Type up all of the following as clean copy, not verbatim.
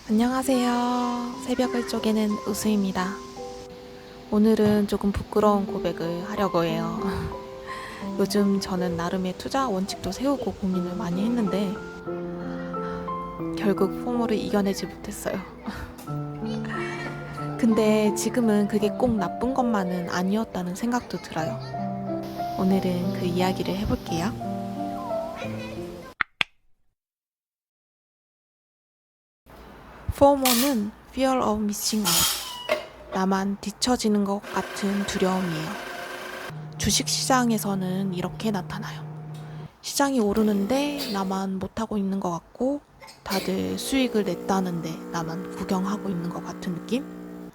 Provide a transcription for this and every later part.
안녕하세요. 새벽을 쪼개는 우수입니다. 오늘은 조금 부끄러운 고백을 하려고 해요. 요즘 저는 나름의 투자 원칙도 세우고 고민을 많이 했는데 결국 포모를 이겨내지 못했어요. 근데 지금은 그게 꼭 나쁜 것만은 아니었다는 생각도 들어요. 오늘은 그 이야기를 해볼게요. 포모는 Fear of Missing Out. 나만 뒤처지는 것 같은 두려움이에요. 주식시장에서는 이렇게 나타나요. 시장이 오르는데 나만 못하고 있는 것 같고 다들 수익을 냈다는데 나만 구경하고 있는 것 같은 느낌?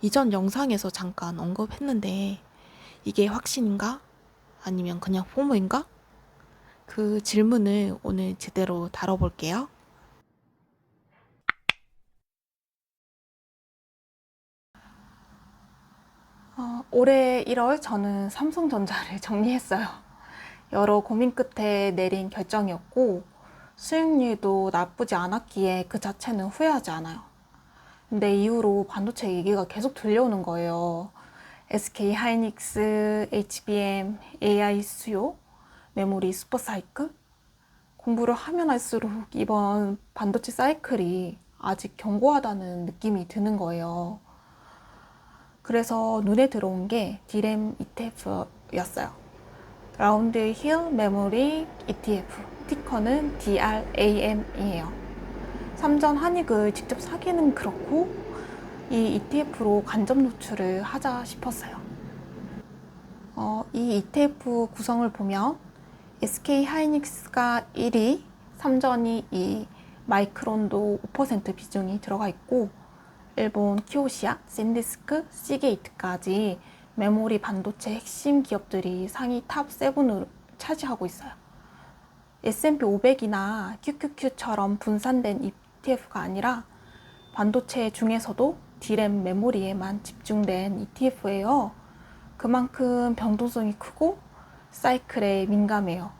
이전 영상에서 잠깐 언급했는데 이게 확신인가? 아니면 그냥 포모인가? 그 질문을 오늘 제대로 다뤄볼게요. 올해 1월 저는 삼성전자를 정리했어요. 여러 고민 끝에 내린 결정이었고 수익률도 나쁘지 않았기에 그 자체는 후회하지 않아요. 근데 이후로 반도체 얘기가 계속 들려오는 거예요. SK 하이닉스, HBM, AI 수요, 메모리 슈퍼 사이클? 공부를 하면 할수록 이번 반도체 사이클이 아직 견고하다는 느낌이 드는 거예요. 그래서 눈에 들어온 게 D램 ETF였어요. 라운드 힐 메모리 ETF, 티커는 DRAM이에요. 삼전 한익을 직접 사기는 그렇고 이 ETF로 간접 노출을 하자 싶었어요. 이 ETF 구성을 보면 SK 하이닉스가 1위, 삼전이 2위, 마이크론도 5% 비중이 들어가 있고 일본 키오시아, 샌디스크, 시게이트까지 메모리 반도체 핵심 기업들이 상위 탑 7으로 차지하고 있어요. S&P 500이나 QQQ처럼 분산된 ETF가 아니라 반도체 중에서도 D램 메모리에만 집중된 ETF예요. 그만큼 변동성이 크고 사이클에 민감해요.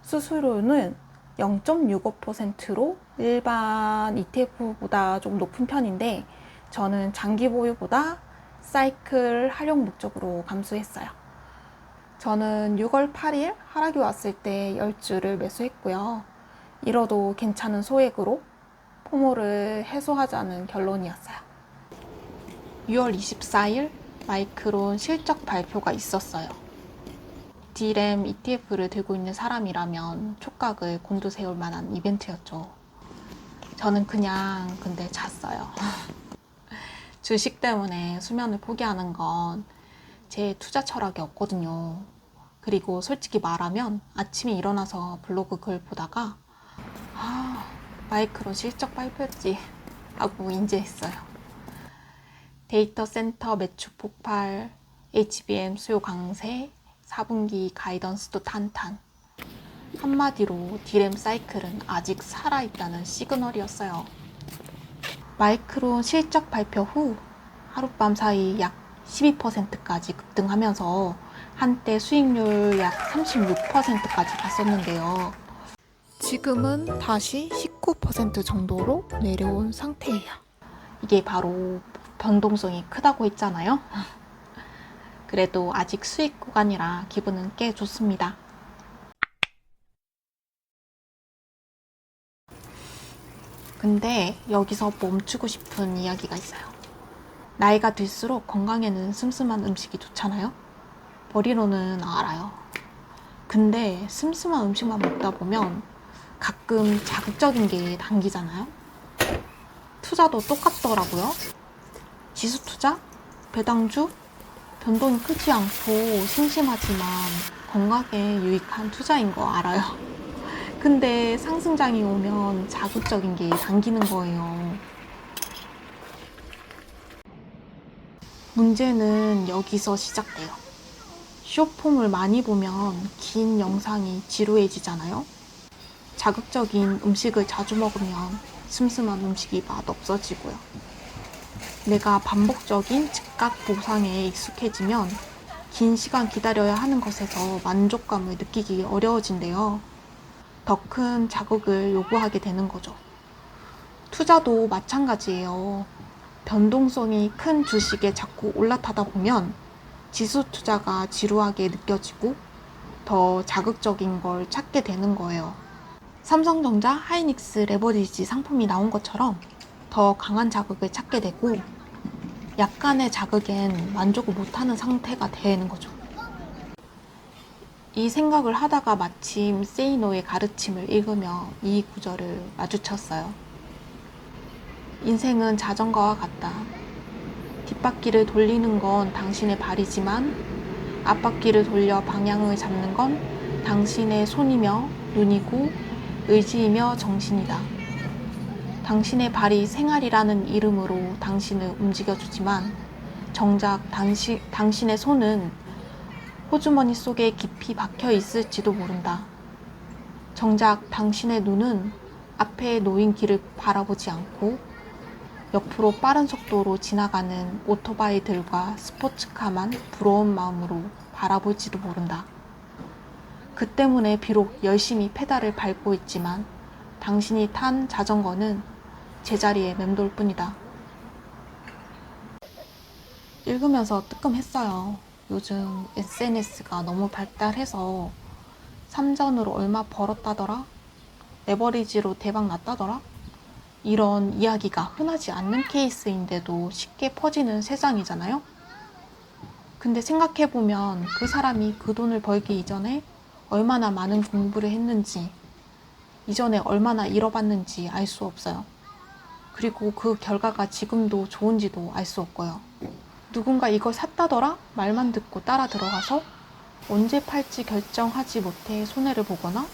수수료는 0.65%로 일반 ETF보다 좀 높은 편인데 저는 장기 보유보다 사이클 활용 목적으로 감수했어요. 저는 6월 8일 하락이 왔을 때 10주를 매수했고요. 잃어도 괜찮은 소액으로 포모를 해소하자는 결론이었어요. 6월 24일 마이크론 실적 발표가 있었어요. D램 ETF를 들고 있는 사람이라면 촉각을 곤두세울 만한 이벤트였죠. 저는 그냥 근데 잤어요. 주식 때문에 수면을 포기하는 건 제 투자 철학이 없거든요. 그리고 솔직히 말하면 아침에 일어나서 블로그 글 보다가 마이크론 실적 발표였지 하고 인지했어요. 데이터 센터 매출 폭발, HBM 수요 강세, 4분기 가이던스도 탄탄. 한마디로 D램 사이클은 아직 살아있다는 시그널이었어요. 마이크론 실적 발표 후 하룻밤 사이 약 12%까지 급등하면서 한때 수익률 약 36%까지 갔었는데요. 지금은 다시 19% 정도로 내려온 상태예요. 이게 바로 변동성이 크다고 했잖아요. 그래도 아직 수익 구간이라 기분은 꽤 좋습니다. 근데 여기서 멈추고 싶은 이야기가 있어요. 나이가 들수록 건강에는 슴슴한 음식이 좋잖아요? 머리로는 알아요. 근데 슴슴한 음식만 먹다 보면 가끔 자극적인 게 당기잖아요? 투자도 똑같더라고요. 지수 투자, 배당주, 변동이 크지 않고 심심하지만 건강에 유익한 투자인 거 알아요. 근데 상승장이 오면 자극적인 게 당기는 거예요. 문제는 여기서 시작돼요. 숏폼을 많이 보면 긴 영상이 지루해지잖아요. 자극적인 음식을 자주 먹으면 슴슴한 음식이 맛없어지고요. 내가 반복적인 즉각 보상에 익숙해지면 긴 시간 기다려야 하는 것에서 만족감을 느끼기 어려워진대요. 더 큰 자극을 요구하게 되는 거죠. 투자도 마찬가지예요. 변동성이 큰 주식에 자꾸 올라타다 보면 지수 투자가 지루하게 느껴지고 더 자극적인 걸 찾게 되는 거예요. 삼성전자, 하이닉스, 레버리지 상품이 나온 것처럼 더 강한 자극을 찾게 되고 약간의 자극엔 만족을 못하는 상태가 되는 거죠. 이 생각을 하다가 마침 세이노의 가르침을 읽으며 이 구절을 마주쳤어요. 인생은 자전거와 같다. 뒷바퀴를 돌리는 건 당신의 발이지만 앞바퀴를 돌려 방향을 잡는 건 당신의 손이며 눈이고 의지이며 정신이다. 당신의 발이 생활이라는 이름으로 당신을 움직여주지만 정작 당신의 손은 호주머니 속에 깊이 박혀 있을지도 모른다. 정작 당신의 눈은 앞에 놓인 길을 바라보지 않고 옆으로 빠른 속도로 지나가는 오토바이들과 스포츠카만 부러운 마음으로 바라볼지도 모른다. 그 때문에 비록 열심히 페달을 밟고 있지만 당신이 탄 자전거는 제자리에 맴돌 뿐이다. 읽으면서 뜨끔했어요. 요즘 SNS가 너무 발달해서 삼전으로 얼마 벌었다더라? 레버리지로 대박 났다더라? 이런 이야기가 흔하지 않는 케이스인데도 쉽게 퍼지는 세상이잖아요? 근데 생각해보면 그 사람이 그 돈을 벌기 이전에 얼마나 많은 공부를 했는지, 이전에 얼마나 잃어봤는지 알 수 없어요. 그리고 그 결과가 지금도 좋은지도 알 수 없고요. 누군가 이걸 샀다더라? 말만 듣고 따라 들어가서 언제 팔지 결정하지 못해 손해를 보거나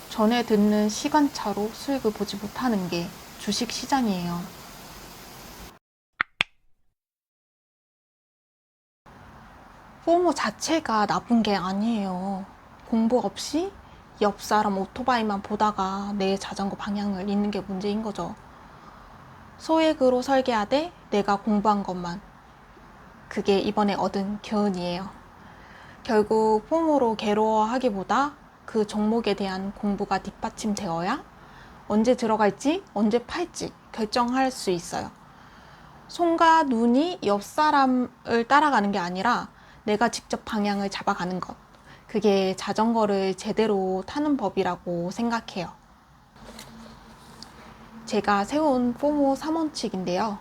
전에 듣는 시간차로 수익을 보지 못하는 게 주식 시장이에요. 포모 자체가 나쁜 게 아니에요. 공부 없이 옆 사람 오토바이만 보다가 내 자전거 방향을 잃는 게 문제인 거죠. 소액으로 설계하되 내가 공부한 것만. 그게 이번에 얻은 교훈이에요. 결국 포모로 괴로워하기보다 그 종목에 대한 공부가 뒷받침되어야 언제 들어갈지 언제 팔지 결정할 수 있어요. 손과 눈이 옆 사람을 따라가는 게 아니라 내가 직접 방향을 잡아가는 것. 그게 자전거를 제대로 타는 법이라고 생각해요. 제가 세운 포모 3원칙인데요.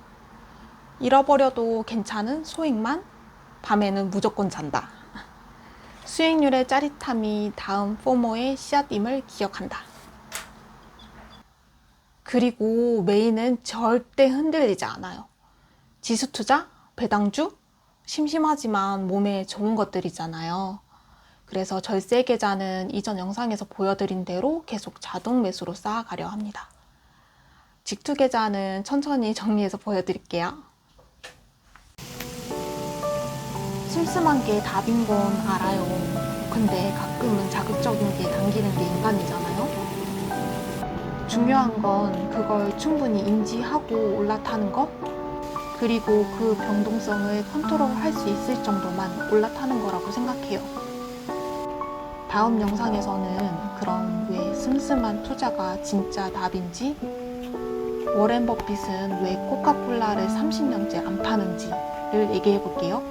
잃어버려도 괜찮은 소액만, 밤에는 무조건 잔다. 수익률의 짜릿함이 다음 포모의 씨앗임을 기억한다. 그리고 메인은 절대 흔들리지 않아요. 지수 투자, 배당주, 심심하지만 몸에 좋은 것들이잖아요. 그래서 절세 계좌는 이전 영상에서 보여드린 대로 계속 자동 매수로 쌓아가려 합니다. 직투 계좌는 천천히 정리해서 보여드릴게요. 심심한 게 답인 건 알아요. 근데 가끔은 자극적인 게 당기는 게 인간이잖아요. 중요한 건 그걸 충분히 인지하고 올라타는 것, 그리고 그 변동성을 컨트롤할 수 있을 정도만 올라타는 거라고 생각해요. 다음 영상에서는 그럼 왜 슴슴한 투자가 진짜 답인지, 워렌 버핏은 왜 코카콜라를 30년째 안 파는지를 얘기해 볼게요.